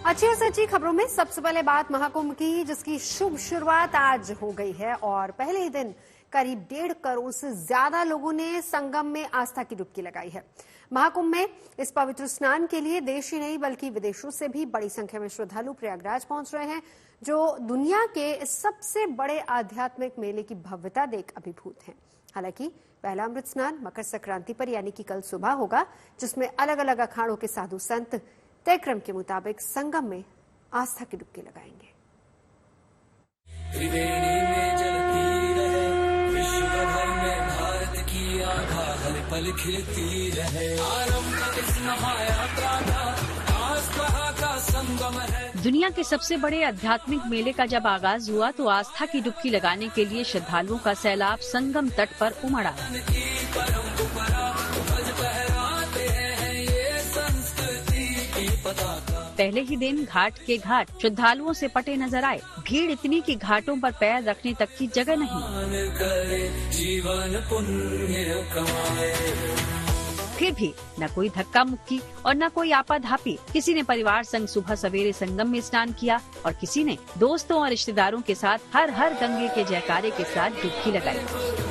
अच्छी और सच्ची खबरों में सबसे पहले बात महाकुंभ की, जिसकी शुभ शुरुआत आज हो गई है और पहले ही दिन करीब 1.5 करोड़ से ज्यादा लोगों ने संगम में आस्था की डुबकी लगाई है। महाकुंभ में इस पवित्र स्नान के लिए देश ही नहीं बल्कि विदेशों से भी बड़ी संख्या में श्रद्धालु प्रयागराज पहुंच रहे हैं, जो दुनिया के इस सबसे बड़े आध्यात्मिक मेले की भव्यता देख अभिभूत हैं। हालांकि पहला अमृत स्नान मकर संक्रांति पर यानी कि कल सुबह होगा, जिसमें अलग अलग अखाड़ों के साधु संत तय क्रम के मुताबिक संगम में आस्था की डुबकी लगाएंगे। त्रिवेणी में जलती रहे, विश्व भर में भारत की आभा हर पल खिलती रहे। आरंभ इस महायात्रा का आस्था का संगम है। दुनिया के सबसे बड़े आध्यात्मिक मेले का जब आगाज हुआ तो आस्था की डुबकी लगाने के लिए श्रद्धालुओं का सैलाब संगम तट पर उमड़ आया। पहले ही दिन घाट के घाट श्रद्धालुओं से पटे नजर आए। भीड़ इतनी कि घाटों पर पैर रखने तक की जगह नहीं। फिर भी न कोई धक्का मुक्की और न कोई आपाधापी। किसी ने परिवार संग सुबह सवेरे संगम में स्नान किया और किसी ने दोस्तों और रिश्तेदारों के साथ हर हर गंगे के जयकारे के साथ डुबकी लगाई।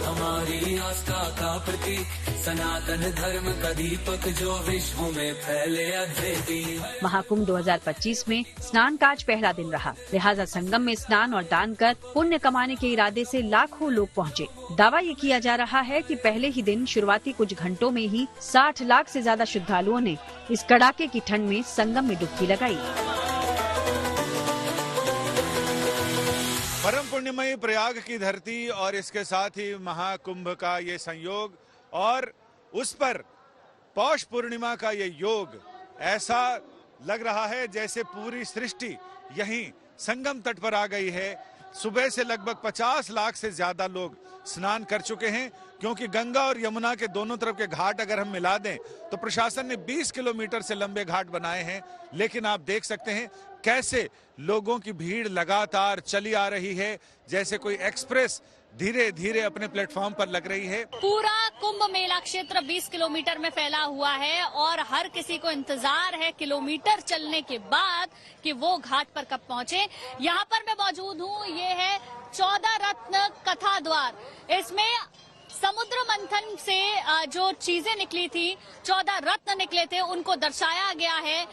हमारी आस्था का प्रतीक सनातन धर्म का दीपक जो विश्व में फैले अद्वितीय। महाकुंभ 2025 में स्नान का आज पहला दिन रहा, लिहाजा संगम में स्नान और दान कर पुण्य कमाने के इरादे से लाखों लोग पहुंचे। दावा ये किया जा रहा है कि पहले ही दिन शुरुआती कुछ घंटों में ही 60 लाख से ज्यादा श्रद्धालुओं ने इस कड़ाके की ठंड में संगम में डुबकी लगाई। परम पुण्यमयी प्रयाग की धरती और इसके साथ ही महाकुंभ का ये संयोग और उस पर पौष पूर्णिमा का ये योग, ऐसा लग रहा है जैसे पूरी सृष्टि यहीं संगम तट पर आ गई है। सुबह से लगभग 50 लाख से ज्यादा लोग स्नान कर चुके हैं, क्योंकि गंगा और यमुना के दोनों तरफ के घाट अगर हम मिला दें तो प्रशासन ने 20 किलोमीटर से लंबे घाट बनाए हैं। लेकिन आप देख सकते हैं कैसे लोगों की भीड़ लगातार चली आ रही है, जैसे कोई एक्सप्रेस धीरे धीरे अपने प्लेटफॉर्म पर लग रही है। पूरा कुंभ मेला क्षेत्र 20 किलोमीटर में फैला हुआ है और हर किसी को इंतजार है किलोमीटर चलने के बाद कि वो घाट पर कब पहुंचे। यहाँ पर मैं मौजूद हूँ, ये है 14 रत्न कथा द्वार। इसमें समुद्र मंथन से जो चीजें निकली थी, 14 रत्न निकले थे, उनको दर्शाया गया है।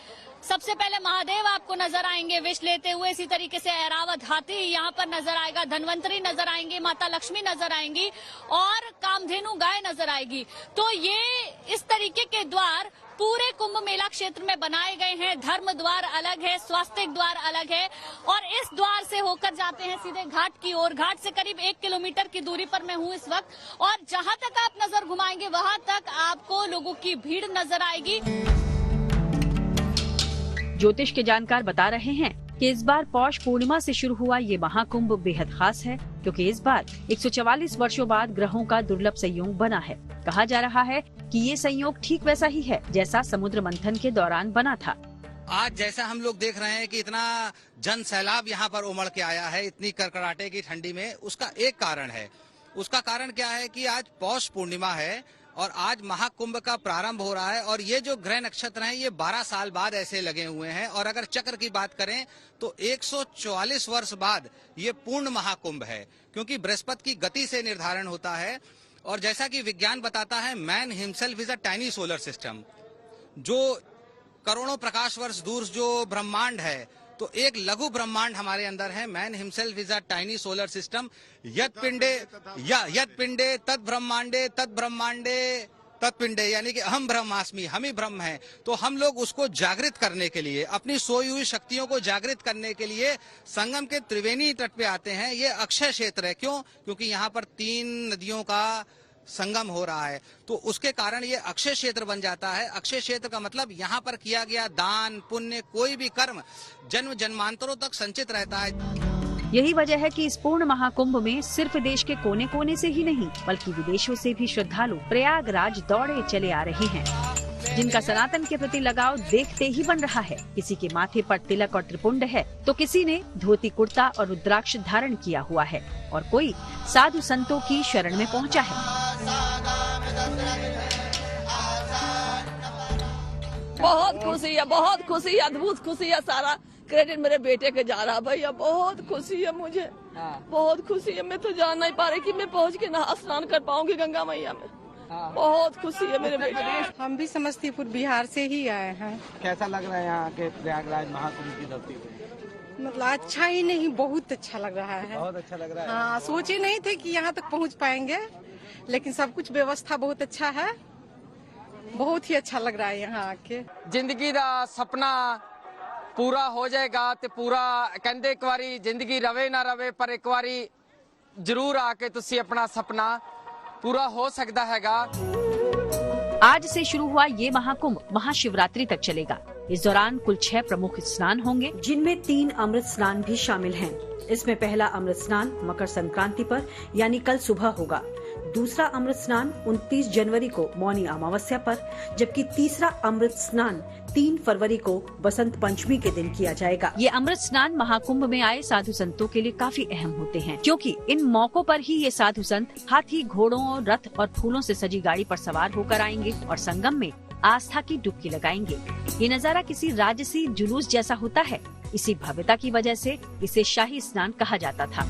सबसे पहले महादेव आपको नजर आएंगे विष लेते हुए, इसी तरीके से ऐरावत हाथी यहाँ पर नजर आएगा, धनवंतरी नजर आएंगी, माता लक्ष्मी नजर आएंगी और कामधेनु गाय नजर आएगी। तो ये इस तरीके के द्वार पूरे कुंभ मेला क्षेत्र में बनाए गए हैं। धर्म द्वार अलग है, स्वास्तिक द्वार अलग है और इस द्वार से होकर जाते हैं सीधे घाट की ओर। घाट से करीब 1 किलोमीटर की दूरी पर मैं हूँ इस वक्त और जहाँ तक आप नजर घुमाएंगे वहाँ तक आपको लोगों की भीड़ नजर आएगी। ज्योतिष के जानकार बता रहे हैं कि इस बार पौष पूर्णिमा से शुरू हुआ ये महाकुंभ बेहद खास है, क्योंकि इस बार 144 वर्षों बाद ग्रहों का दुर्लभ संयोग बना है। कहा जा रहा है कि ये संयोग ठीक वैसा ही है जैसा समुद्र मंथन के दौरान बना था। आज जैसा हम लोग देख रहे हैं कि इतना जन सैलाब यहाँ पर उमड़ के आया है इतनी कड़कड़ाटे की ठंडी में, उसका एक कारण है। उसका कारण क्या है कि आज पौष पूर्णिमा है और आज महाकुंभ का प्रारंभ हो रहा है और ये जो ग्रह नक्षत्र हैं ये 12 साल बाद ऐसे लगे हुए हैं। और अगर चक्र की बात करें तो 144 वर्ष बाद ये पूर्ण महाकुंभ है, क्योंकि बृहस्पति की गति से निर्धारण होता है। और जैसा कि विज्ञान बताता है, man himself is a tiny solar system. जो करोड़ों प्रकाश वर्ष दूर जो ब्रह्मांड है, तो एक लघु ब्रह्मांड हमारे अंदर है। Man himself is a tiny solar system. यत पिंडे तद ब्रह्मांडे तद ब्रह्मांडे तत्पिंडे, यानी कि अहम ब्रह्मास्मि, हम ही ब्रह्म हैं। तो हम लोग उसको जागृत करने के लिए, अपनी सोई हुई शक्तियों को जागृत करने के लिए संगम के त्रिवेणी तट पे आते हैं। ये अक्षय क्षेत्र है। क्यों? क्योंकि यहाँ पर 3 नदियों का संगम हो रहा है, तो उसके कारण ये अक्षय क्षेत्र बन जाता है। अक्षय क्षेत्र का मतलब यहाँ पर किया गया दान पुण्य, कोई भी कर्म जन्म जन्मांतरों तक संचित रहता है। यही वजह है कि इस पूर्ण महाकुंभ में सिर्फ देश के कोने कोने से ही नहीं बल्कि विदेशों से भी श्रद्धालु प्रयागराज दौड़े चले आ रहे हैं, जिनका सनातन के प्रति लगाव देखते ही बन रहा है। किसी के माथे पर तिलक और त्रिपुंड है तो किसी ने धोती कुर्ता और रुद्राक्ष धारण किया हुआ है और कोई साधु संतों की शरण में पहुंचा है। बहुत खुशी है, अद्भुत खुशी है सारा क्रेडिट मेरे बेटे के जा रहा भैया। बहुत खुशी है मुझे, बहुत खुशी है। मैं तो जान नहीं पा रही कि मैं पहुंच के नहा स्नान कर पाऊंगी गंगा मैया में। बहुत खुशी है मेरे बेटे। हम भी समस्तीपुर बिहार से ही आए हैं। कैसा लग रहा है यहाँ के प्रयागराज महाकुंभ की धरती पे? मतलब अच्छा ही नहीं, बहुत अच्छा लग रहा है। बहुत अच्छा लग रहा है। हाँ, सोचे नहीं थे कि यहाँ तक पहुँच पाएंगे, लेकिन सब कुछ व्यवस्था बहुत अच्छा है। बहुत ही अच्छा लग रहा है यहाँ आके। जिंदगी दा सपना पूरा हो जाएगा ते पूरा कहते एक बारी जिंदगी रवे ना रवे पर एक बारी जरूर आके तुसी अपना सपना पूरा हो सकता हैगा। आज से शुरू हुआ ये महाकुंभ महाशिवरात्रि तक चलेगा। इस दौरान कुल 6 प्रमुख स्नान होंगे, जिनमें 3 अमृत स्नान भी शामिल हैं। इसमें पहला अमृत स्नान मकर संक्रांति पर यानी कल सुबह होगा। दूसरा अमृत स्नान 29 जनवरी को मौनी अमावस्या पर, जबकि तीसरा अमृत स्नान 3 फरवरी को बसंत पंचमी के दिन किया जाएगा। ये अमृत स्नान महाकुंभ में आए साधु संतों के लिए काफी अहम होते हैं, क्योंकि इन मौकों पर ही ये साधु संत हाथी, घोड़ों, रथ और फूलों से सजी गाड़ी पर सवार होकर आएंगे और संगम में आस्था की डुबकी लगाएंगे। ये नजारा किसी राजसी जुलूस जैसा होता है। इसी भव्यता की वजह से इसे शाही स्नान कहा जाता था,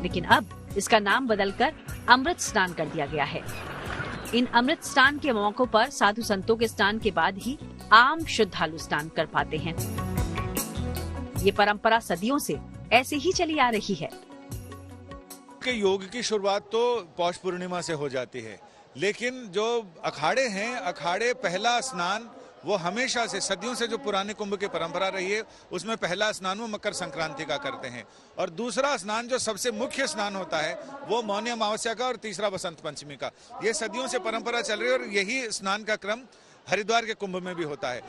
लेकिन अब इसका नाम बदलकर अमृत स्नान कर दिया गया है। इन अमृत स्नान के मौकों पर साधु संतों के स्नान के बाद ही आम श्रद्धालु स्नान कर पाते हैं। ये परंपरा सदियों से ऐसे ही चली आ रही है। के योग की शुरुआत तो पौष पूर्णिमा से हो जाती है, लेकिन जो अखाड़े हैं, अखाड़े पहला स्नान वो हमेशा से सदियों से जो पुराने कुंभ की परंपरा रही है, उसमें पहला स्नान वो मकर संक्रांति का करते हैं और दूसरा स्नान जो सबसे मुख्य स्नान होता है वो मौनी अमावस्या का और तीसरा बसंत पंचमी का। ये सदियों से परंपरा चल रही है और यही स्नान का क्रम हरिद्वार के कुंभ में भी होता है।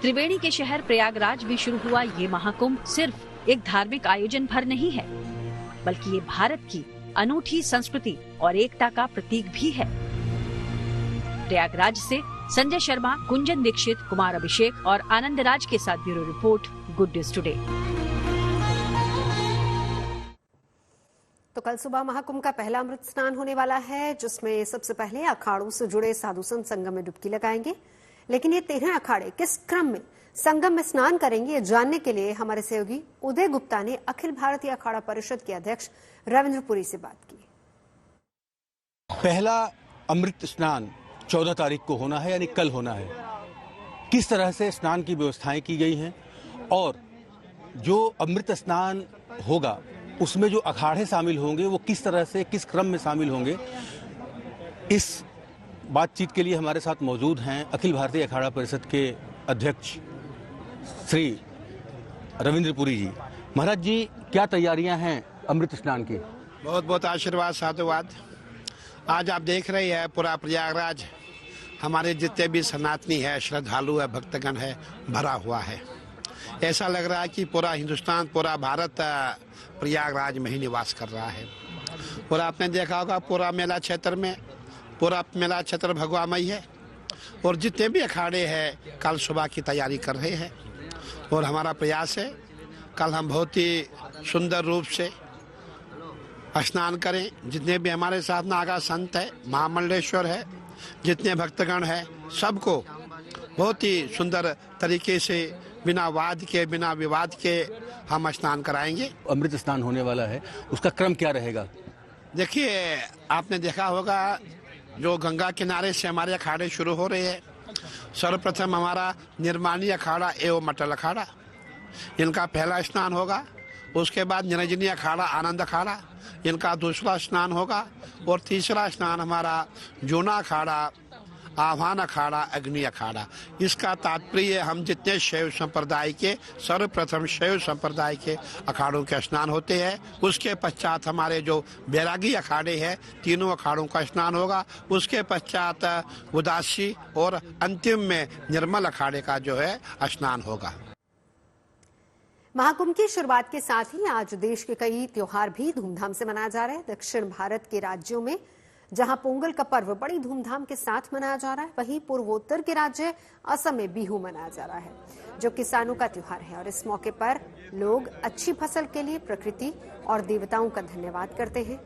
त्रिवेणी के शहर प्रयागराज में शुरू हुआ ये महाकुंभ सिर्फ एक धार्मिक आयोजन भर नहीं है, बल्कि ये भारत की अनूठी संस्कृति और एकता का प्रतीक भी है। प्रयागराज से संजय शर्मा, कुंजन दीक्षित, कुमार अभिषेक और आनंद राज के साथ bureau report, good news today. तो कल सुबह महाकुंभ का पहला अमृत स्नान होने वाला है, जिसमें सबसे पहले अखाड़ों से जुड़े साधु संत संगम में डुबकी लगाएंगे। लेकिन ये 13 अखाड़े किस क्रम में संगम में स्नान करेंगे, ये जानने के लिए हमारे सहयोगी उदय गुप्ता ने अखिल भारतीय अखाड़ा परिषद के अध्यक्ष रविंद्र पुरी से बात की। पहला अमृत स्नान 14 तारीख को होना है, यानी कल होना है। किस तरह से स्नान की व्यवस्थाएं की गई हैं और जो अमृत स्नान होगा उसमें जो अखाड़े शामिल होंगे वो किस तरह से, किस क्रम में शामिल होंगे, इस बातचीत के लिए हमारे साथ मौजूद हैं अखिल भारतीय अखाड़ा परिषद के अध्यक्ष श्री रविंद्र पुरी जी। महाराज जी, क्या तैयारियां हैं अमृत स्नान की? बहुत बहुत आशीर्वाद, साधुवाद। आज आप देख रहे हैं पूरा प्रयागराज हमारे जितने भी सनातनी है, श्रद्धालु है, भक्तगण है, भरा हुआ है। ऐसा लग रहा है कि पूरा हिंदुस्तान, पूरा भारत प्रयागराज में ही निवास कर रहा है। पूरा आपने देखा होगा पूरा मेला क्षेत्र में, पूरा मेला क्षेत्र भगवामय है और जितने भी अखाड़े हैं कल सुबह की तैयारी कर रहे हैं और हमारा प्रयास है कल हम बहुत ही सुंदर रूप से स्नान करें। जितने भी हमारे साथ नागा संत है, महामंडलेश्वर है, जितने भक्तगण हैं, सबको बहुत ही सुंदर तरीके से बिना वाद के, बिना विवाद के हम स्नान कराएंगे। अमृत स्नान होने वाला है, उसका क्रम क्या रहेगा? देखिए, आपने देखा होगा जो गंगा किनारे से हमारे अखाड़े शुरू हो रहे हैं। सर्वप्रथम हमारा निर्माणी अखाड़ा एवं मटल अखाड़ा, इनका पहला स्नान होगा। उसके बाद निरंजनी अखाड़ा, आनंद अखाड़ा, इनका दूसरा स्नान होगा और तीसरा स्नान हमारा जूना अखाड़ा, आह्वान अखाड़ा, अग्नि अखाड़ा। इसका तात्पर्य हम जितने शैव संप्रदाय के, सर्वप्रथम शैव संप्रदाय के अखाड़ों के स्नान होते हैं। उसके पश्चात हमारे जो बैरागी अखाड़े हैं, तीनों अखाड़ों का स्नान होगा। उसके पश्चात उदासी और अंतिम में निर्मल अखाड़े का जो है स्नान होगा। महाकुंभ की शुरुआत के साथ ही आज देश के कई त्योहार भी धूमधाम से मनाया जा रहे हैं। दक्षिण भारत के राज्यों में जहां पोंगल का पर्व बड़ी धूमधाम के साथ मनाया जा रहा है, वहीं पूर्वोत्तर के राज्य असम में बिहू मनाया जा रहा है, जो किसानों का त्योहार है। और इस मौके पर लोग अच्छी फसल के लिए प्रकृति और देवताओं का धन्यवाद करते हैं।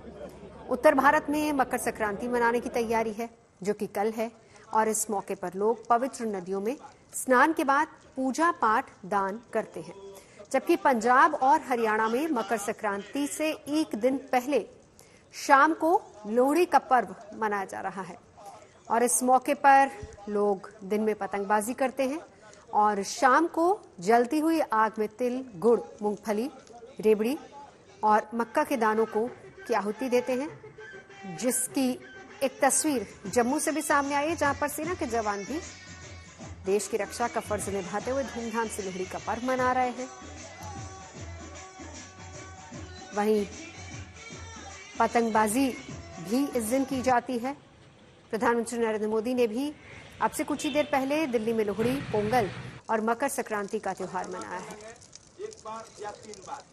उत्तर भारत में मकर संक्रांति मनाने की तैयारी है, जो कि कल है, और इस मौके पर लोग पवित्र नदियों में स्नान के बाद पूजा पाठ दान करते हैं, जबकि पंजाब और हरियाणा में मकर संक्रांति से एक दिन पहले शाम को लोहड़ी का पर्व मनाया जा रहा है और इस मौके पर लोग दिन में पतंगबाजी करते हैं और शाम को जलती हुई आग में तिल, गुड़, मूंगफली, रेवड़ी और मक्का के दानों को की आहुति देते हैं, जिसकी एक तस्वीर जम्मू से भी सामने आई है, जहां पर सेना के जवान भी देश की रक्षा का फर्ज निभाते हुए धूमधाम से लोहड़ी का पर्व मना रहे हैं। वहीं पतंगबाजी भी इस दिन की जाती है। प्रधानमंत्री नरेंद्र मोदी ने भी अब से कुछ ही देर पहले दिल्ली में लोहड़ी, पोंगल और मकर संक्रांति का त्योहार मनाया है। एक बार या 3 बार।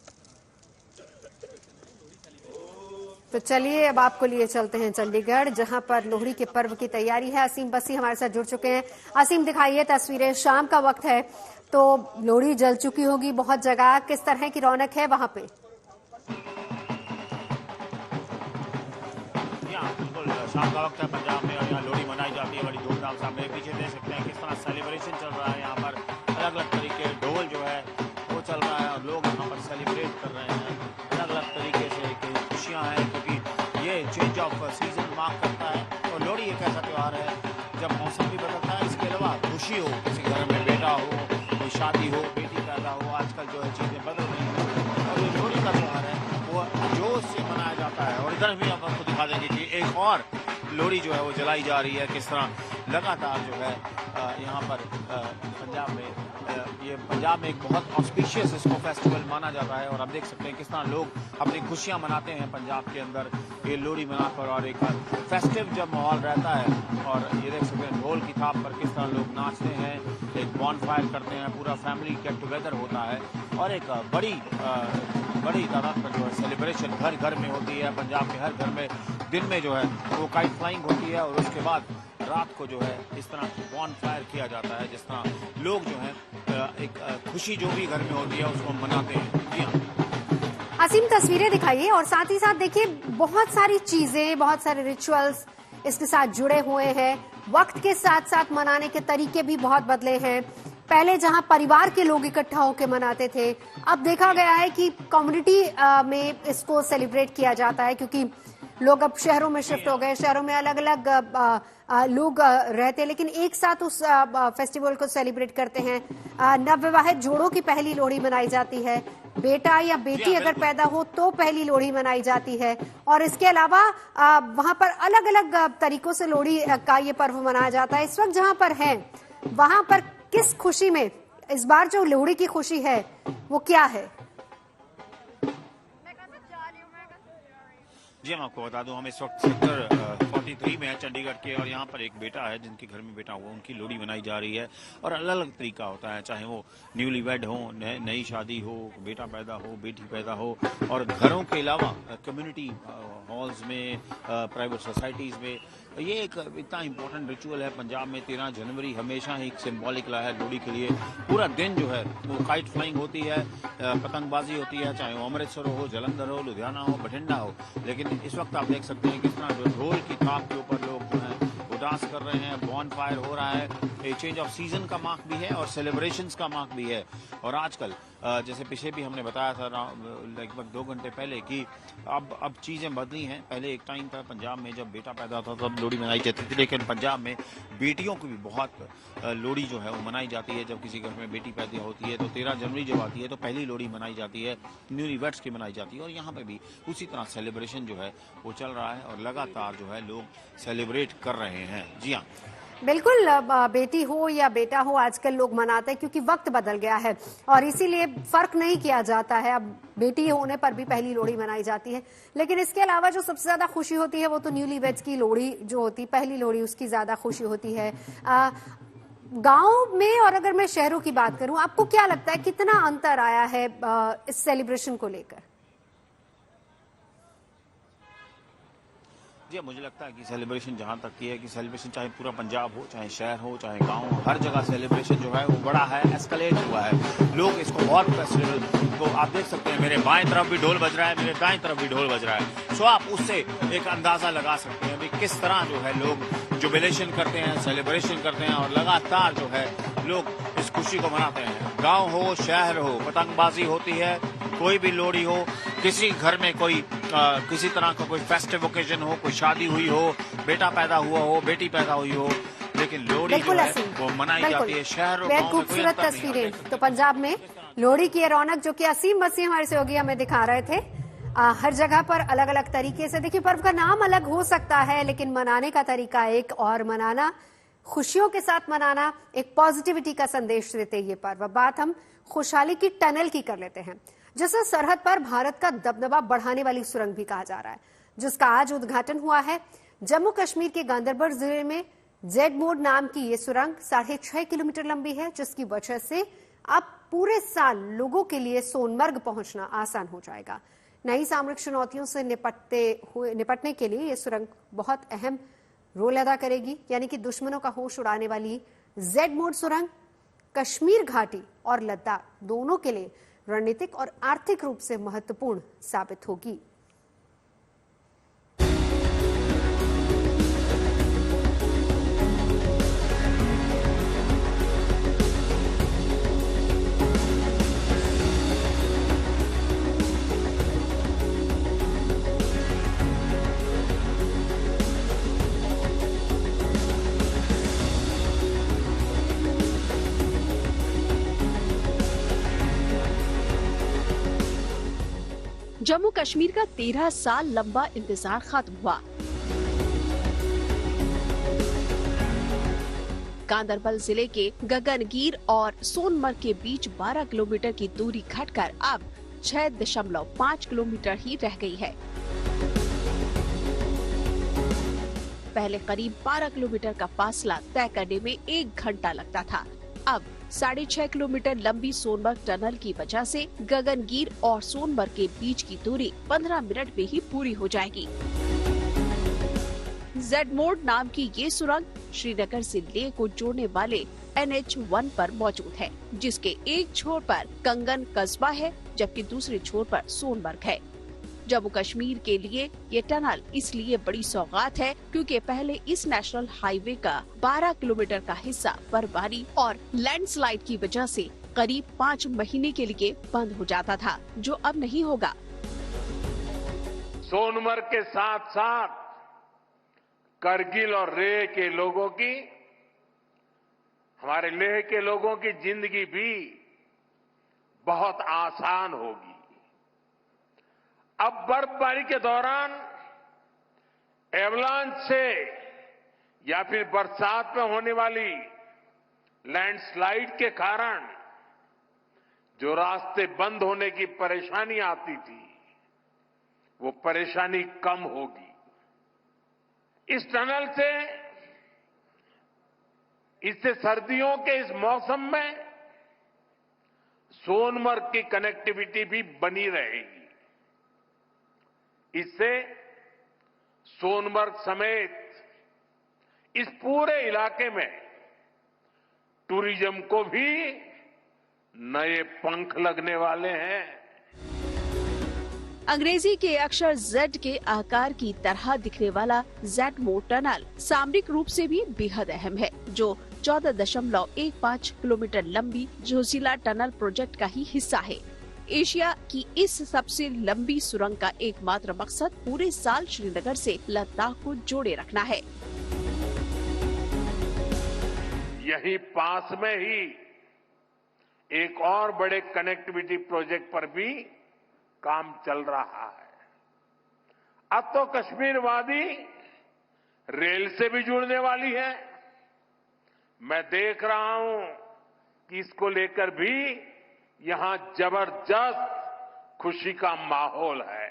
तो चलिए अब आपको लिए चलते हैं चंडीगढ़, जहां पर लोहड़ी के पर्व की तैयारी है। असीम बसी हमारे साथ जुड़ चुके हैं। असीम, दिखाइए तस्वीरें। शाम का वक्त है तो लोहड़ी जल चुकी होगी बहुत जगह, किस तरह की रौनक है वहां पे? शाम का वक्त है पंजाब में और यहाँ लोहड़ी मनाई जाती है बड़ी धूमधाम से। आप मेरे पीछे देख सकते हैं किस तरह सेलिब्रेशन चल रहा है। यहाँ पर अलग अलग तरीके ढोल जो है वो चल रहा है और लोग यहाँ पर सेलिब्रेट कर रहे हैं अलग अलग तरीके से। खुशियाँ हैं क्योंकि ये चेंज ऑफ सीजन मार्क करता है और लोहड़ी एक ऐसा त्यौहार है जब मौसम भी बदलता है। इसके अलावा खुशी हो, किसी घर में बेटा हो, कोई शादी हो, बेटी पैदा हो, आजकल जो है चीज़ें बदल रही हैं और ये लोहड़ी का त्यौहार है वो जोश से मनाया जाता है। और इधर भी आप आपको दिखा देंगे कि एक और लोहड़ी जो है वो जलाई जा रही है, किस तरह लगातार जो है यहाँ पर पंजाब में ये पंजाब में एक बहुत ऑस्पिशियस इसको फेस्टिवल माना जाता है। और आप देख सकते हैं किस तरह लोग अपनी खुशियाँ मनाते हैं पंजाब के अंदर ये लोहड़ी मनाकर और एक फेस्टिव जब माहौल रहता है। और ये देख सकते हैं ढोल की थाप पर किस तरह लोग नाचते हैं, एक बॉनफायर करते हैं, पूरा फैमिली गेट टुगेदर होता है और एक बड़ी तादाद पर जो है सेलिब्रेशन घर घर में होती है। पंजाब के हर घर में दिन में जो है वो काइट फ्लाइंग होती है और उसके बाद रात को जो है इस तरह बॉन फायर किया जाता है, जिस तरह लोग जो है एक खुशी जो भी घर में होती है उसको मनाते हैं। जी हाँ, असीम तस्वीरें दिखाइए और साथ ही साथ देखिए बहुत सारी चीजें, बहुत सारे रिचुअल्स इसके साथ जुड़े हुए हैं। वक्त के साथ साथ मनाने के तरीके भी बहुत बदले हैं। पहले जहां परिवार के लोग इकट्ठा होकर मनाते थे, अब देखा गया है कि कम्युनिटी में इसको सेलिब्रेट किया जाता है, क्योंकि लोग अब शहरों में शिफ्ट हो गए, शहरों में अलग अलग लोग रहते हैं लेकिन एक साथ उस फेस्टिवल को सेलिब्रेट करते हैं। नवविवाहित जोड़ों की पहली लोहड़ी मनाई जाती है, बेटा या बेटी अगर पैदा हो तो पहली लोहड़ी मनाई जाती है। और इसके अलावा वहां पर अलग अलग तरीकों से लोहड़ी का ये पर्व मनाया जाता है। इस वक्त जहां पर है वहां पर किस खुशी में इस बार जो लोहड़ी की खुशी है वो क्या है? जी मैं आपको बता दूं, हम इस वक्त सेक्टर 43 में है चंडीगढ़ के और यहाँ पर एक बेटा है जिनके घर में बेटा हुआ, उनकी लोहड़ी मनाई जा रही है। और अलग अलग तरीका होता है, चाहे वो न्यूली वेड हो, नई शादी हो, बेटा पैदा हो, बेटी पैदा हो। और घरों के अलावा कम्युनिटी हॉल्स में, प्राइवेट सोसाइटीज़ में ये एक इतना इम्पोर्टेंट रिचुअल है पंजाब में। 13 जनवरी हमेशा ही एक सिंबॉलिक रहा है लोहड़ी के लिए। पूरा दिन जो है वो काइट फ्लाइंग होती है, पतंगबाजी होती है, चाहे वो अमृतसर हो, जलंधर हो, लुधियाना हो, बठिंडा हो। लेकिन इस वक्त आप देख सकते हैं किस तरह जो ढोल की थाप के ऊपर लोग जो है वो डांस कर रहे हैं, बॉन फायर हो रहा है। एक चेंज ऑफ सीजन का मार्क भी है और सेलिब्रेशंस का मार्क भी है। और आजकल जैसे पीछे भी हमने बताया था लगभग 2 घंटे पहले कि अब चीज़ें बदली हैं। पहले एक टाइम था पंजाब में जब बेटा पैदा होता तब लोहड़ी मनाई जाती थी, लेकिन पंजाब में बेटियों की भी बहुत लोहड़ी जो है वो मनाई जाती है। जब किसी घर में बेटी पैदा होती है तो 13 जनवरी जब आती है तो पहली लोहड़ी मनाई जाती है, न्यूली वेड्स की मनाई जाती है। और यहाँ पे भी उसी तरह सेलिब्रेशन जो है वो चल रहा है और लगातार जो है लोग सेलिब्रेट कर रहे हैं। जी हाँ, बिल्कुल, बेटी हो या बेटा हो आजकल लोग मनाते हैं क्योंकि वक्त बदल गया है और इसीलिए फर्क नहीं किया जाता है। अब बेटी होने पर भी पहली लोहड़ी मनाई जाती है। लेकिन इसके अलावा जो सबसे ज्यादा खुशी होती है वो तो न्यूली वेड्स की लोहड़ी जो होती है, पहली लोहड़ी, उसकी ज्यादा खुशी होती है। गांव में और अगर मैं शहरों की बात करूं, आपको क्या लगता है कितना अंतर आया है इस सेलिब्रेशन को लेकर? जी मुझे लगता है कि सेलिब्रेशन जहाँ तक की है कि सेलिब्रेशन चाहे पूरा पंजाब हो, चाहे शहर हो, चाहे गांव हो, हर जगह सेलिब्रेशन जो है वो बड़ा है, एस्केलेट हुआ है। लोग इसको बहुत फेस्टिवल को आप देख सकते हैं, मेरे बाएं तरफ भी ढोल बज रहा है, मेरे दाएं तरफ भी ढोल बज रहा है। सो आप उससे एक अंदाजा लगा सकते हैं भी किस तरह जो है लोग जुबिलेशन करते हैं, सेलिब्रेशन करते हैं और लगातार जो है लोग इस खुशी को मनाते हैं। गांव हो चाहे शहर हो, पतंगबाजी होती है, कोई भी लोहड़ी हो, किसी घर में कोई किसी तरह का कोई फेस्टिव ओकेजन हो, कोई शादी हुई हो, बेटा पैदा हुआ हो, बेटी पैदा हुई हो, लेकिन लोहड़ी जो है वो मनाई जाती है। शहर और गांव में कोई खूबसूरत अंतर नहीं तस्वीरें होता। तो पंजाब में लोहड़ी की रौनक जो कि असीम मसीह हमारे सहयोगी हमें दिखा रहे थे। हर जगह पर अलग अलग तरीके से, देखिए पर्व का नाम अलग हो सकता है लेकिन मनाने का तरीका एक, और मनाना खुशियों के साथ मनाना, एक पॉजिटिविटी का संदेश देते ये पर्व। बात हम खुशहाली की टनल की कर लेते हैं, जिसे सरहद पर भारत का दबदबा बढ़ाने वाली सुरंग भी कहा जा रहा है, जिसका आज उद्घाटन हुआ है। जम्मू कश्मीर के गांदरबल जिले में जेड मोड नाम की ये सुरंग 6.5 किलोमीटर लंबी है, जिसकी वजह से अब पूरे साल लोगों के लिए सोनमर्ग पहुंचना आसान हो जाएगा। नई सामरिक चुनौतियों से निपटने के लिए ये सुरंग बहुत अहम रोल अदा करेगी, यानी कि दुश्मनों का होश उड़ाने वाली जेड मोड सुरंग कश्मीर घाटी और लद्दाख दोनों के लिए रणनीतिक और आर्थिक रूप से महत्वपूर्ण साबित होगी। जम्मू कश्मीर का 13 साल लंबा इंतजार खत्म हुआ। गांदरबल जिले के गगनगीर और सोनमर्ग के बीच 12 किलोमीटर की दूरी घटकर अब 6.5 किलोमीटर ही रह गई है। पहले करीब 12 किलोमीटर का फासला तय करने में 1 घंटा लगता था। अब 6.5 किलोमीटर लंबी सोनमर्ग टनल की वजह से गगनगीर और सोनमर्ग के बीच की दूरी 15 मिनट में ही पूरी हो जाएगी। जेड मोड नाम की ये सुरंग श्रीनगर से लेह को जोड़ने वाले NH1 पर मौजूद है, जिसके एक छोर पर कंगन कस्बा है जबकि दूसरे छोर पर सोनमर्ग है। जम्मू कश्मीर के लिए ये टनल इसलिए बड़ी सौगात है क्योंकि पहले इस नेशनल हाईवे का 12 किलोमीटर का हिस्सा बर्फबारी और लैंडस्लाइड की वजह से करीब 5 महीने के लिए बंद हो जाता था, जो अब नहीं होगा। सोनमर्ग के साथ साथ करगिल और लेह के लोगों की, हमारे लेह के लोगों की जिंदगी भी बहुत आसान होगी। अब बर्फबारी के दौरान एवलांच से या फिर बरसात में होने वाली लैंडस्लाइड के कारण जो रास्ते बंद होने की परेशानी आती थी, वो परेशानी कम होगी। इस टनल से, इससे सर्दियों के इस मौसम में सोनमर्ग की कनेक्टिविटी भी बनी रहेगी। इससे सोनमर्ग समेत इस पूरे इलाके में टूरिज्म को भी नए पंख लगने वाले हैं। अंग्रेजी के अक्षर Z के आकार की तरह दिखने वाला जेड मोड टनल सामरिक रूप से भी बेहद अहम है, जो 14.15 किलोमीटर लंबी जोजिला टनल प्रोजेक्ट का ही हिस्सा है। एशिया की इस सबसे लंबी सुरंग का एकमात्र मकसद पूरे साल श्रीनगर से लद्दाख को जोड़े रखना है। यही पास में ही एक और बड़े कनेक्टिविटी प्रोजेक्ट पर भी काम चल रहा है। अब तो कश्मीर वादी रेल से भी जुड़ने वाली है। मैं देख रहा हूं कि इसको लेकर भी यहां जबरदस्त खुशी का माहौल है।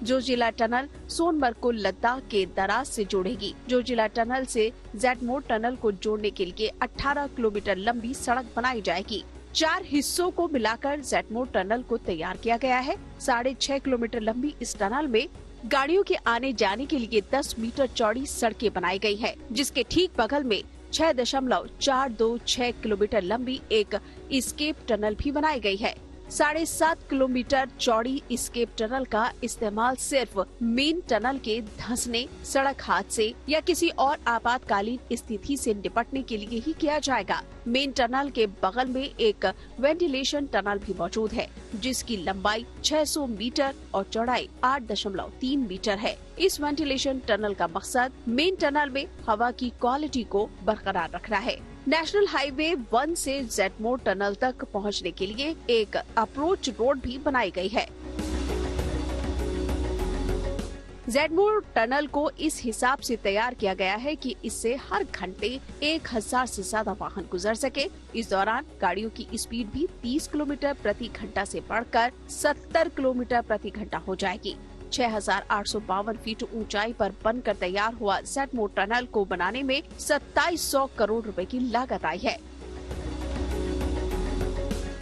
जोजिला टनल सोनमर्ग को लद्दाख के दराज से जोड़ेगी। जोजिला टनल से जेड मोड टनल को जोड़ने के लिए 18 किलोमीटर लंबी सड़क बनाई जाएगी। 4 हिस्सों को मिलाकर जेड मोड टनल को तैयार किया गया है। 6.5 किलोमीटर लंबी इस टनल में गाड़ियों के आने जाने के लिए 10 मीटर चौड़ी सड़कें बनाई गई है, जिसके ठीक बगल में 6.426 किलोमीटर लंबी एक एस्केप टनल भी बनाई गई है। 7.5 किलोमीटर चौड़ी इस केप टनल का इस्तेमाल सिर्फ मेन टनल के धंसने, सड़क हादसे या किसी और आपातकालीन स्थिति से निपटने के लिए ही किया जाएगा। मेन टनल के बगल में एक वेंटिलेशन टनल भी मौजूद है, जिसकी लंबाई 600 मीटर और चौड़ाई 8.3 मीटर है। इस वेंटिलेशन टनल का मकसद मेन टनल में हवा की क्वालिटी को बरकरार रखना है। नेशनल हाईवे 1 से जेडमोर टनल तक पहुंचने के लिए एक अप्रोच रोड भी बनाई गई है। जेडमोर टनल को इस हिसाब से तैयार किया गया है कि इससे हर घंटे 1000 से ज्यादा वाहन गुजर सके। इस दौरान गाड़ियों की स्पीड भी 30 किलोमीटर प्रति घंटा से बढ़कर 70 किलोमीटर प्रति घंटा हो जाएगी। 6,852 फीट ऊंचाई पर बनकर तैयार हुआ जेडमोर टनल को बनाने में 2700 करोड़ रुपए की लागत आई है।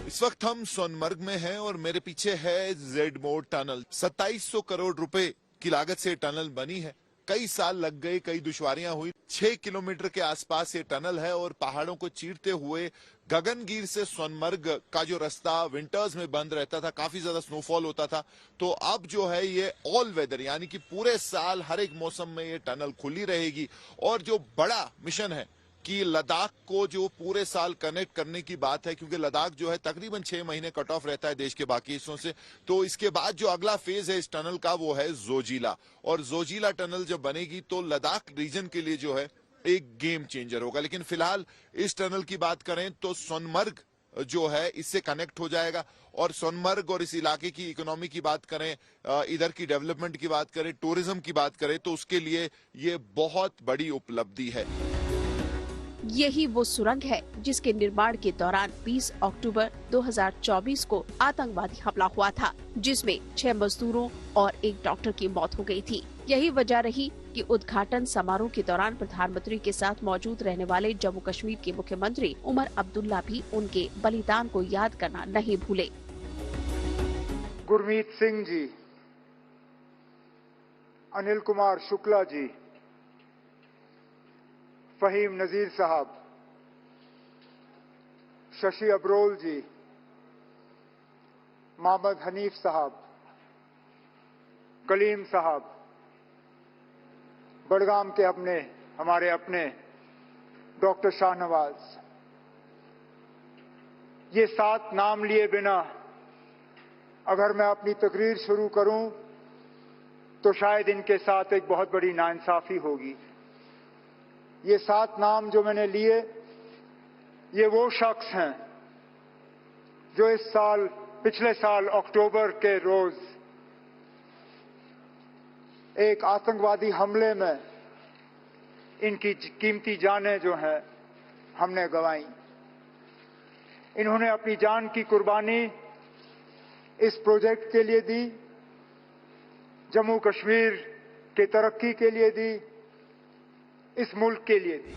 इस वक्त हम सोनमर्ग में हैं और मेरे पीछे है जेडमोर टनल। 2700 करोड़ रुपए की लागत से टनल बनी है। कई साल लग गए, कई दुश्वारियां हुई। 6 किलोमीटर के आसपास ये टनल है और पहाड़ों को चीरते हुए गगनगीर से सोनमर्ग का जो रास्ता विंटर्स में बंद रहता था, काफी ज्यादा स्नोफॉल होता था, तो अब जो है ये ऑल वेदर यानी कि पूरे साल हर एक मौसम में ये टनल खुली रहेगी। और जो बड़ा मिशन है कि लद्दाख को जो पूरे साल कनेक्ट करने की बात है, क्योंकि लद्दाख जो है तकरीबन 6 महीने कट ऑफ रहता है देश के बाकी हिस्सों से, तो इसके बाद जो अगला फेज है इस टनल का वो है जोजिला। और जोजिला टनल जब बनेगी तो लद्दाख रीजन के लिए जो है एक गेम चेंजर होगा। लेकिन फिलहाल इस टनल की बात करें तो सोनमर्ग जो है इससे कनेक्ट हो जाएगा। और सोनमर्ग और इस इलाके की इकोनॉमी की बात करें, इधर की डेवलपमेंट की बात करें, टूरिज्म की बात करें, तो उसके लिए ये बहुत बड़ी उपलब्धि है। यही वो सुरंग है जिसके निर्माण के दौरान 20 अक्टूबर 2024 को आतंकवादी हमला हुआ था, जिसमें 6 मजदूरों और 1 डॉक्टर की मौत हो गई थी। यही वजह रही कि उद्घाटन समारोह के दौरान प्रधानमंत्री के साथ मौजूद रहने वाले जम्मू कश्मीर के मुख्यमंत्री उमर अब्दुल्ला भी उनके बलिदान को याद करना नहीं भूले। गुरमीत सिंह जी, अनिल कुमार शुक्ला जी, फहीम नजीर साहब, शशि अब्रोल जी, मोहम्मद हनीफ साहब, कलीम साहब, बड़गाम के हमारे अपने डॉक्टर शाहनवाज, ये 7 नाम लिए बिना अगर मैं अपनी तकरीर शुरू करूं तो शायद इनके साथ एक बहुत बड़ी नाइंसाफी होगी। ये 7 नाम जो मैंने लिए, ये वो शख्स हैं जो पिछले साल अक्टूबर के रोज एक आतंकवादी हमले में इनकी कीमती जानें जो हैं हमने गंवाई। इन्होंने अपनी जान की कुर्बानी इस प्रोजेक्ट के लिए दी, जम्मू कश्मीर की तरक्की के लिए दी, इस मुल्क के लिए दी।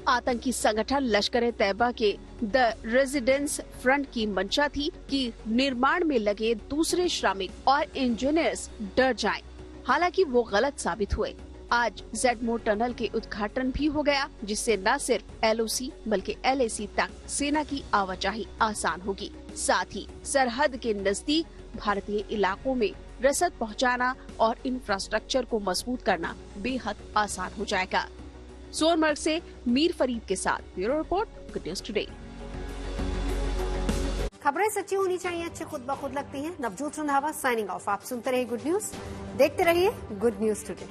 आतंकी संगठन लश्कर-ए-तैयबा के द रेजिडेंस फ्रंट की मंशा थी कि निर्माण में लगे दूसरे श्रमिक और इंजीनियर्स डर जाएं। हालांकि वो गलत साबित हुए। आज जेडमोर टनल के उद्घाटन भी हो गया, जिससे न सिर्फ LOC बल्कि LAC तक सेना की आवाजाही आसान होगी। साथ ही सरहद के नजदीक भारतीय इलाकों में रसद पहुंचाना और इंफ्रास्ट्रक्चर को मजबूत करना बेहद आसान हो जाएगा। सोनमर्ग से मीर फरीद के साथ bureau report, good news today. खबरें सच्ची होनी चाहिए, अच्छी खुद ब खुद लगती हैं। Navjot Randhawa signing off. आप सुनते रहिए गुड न्यूज, देखते रहिए गुड न्यूज टुडे।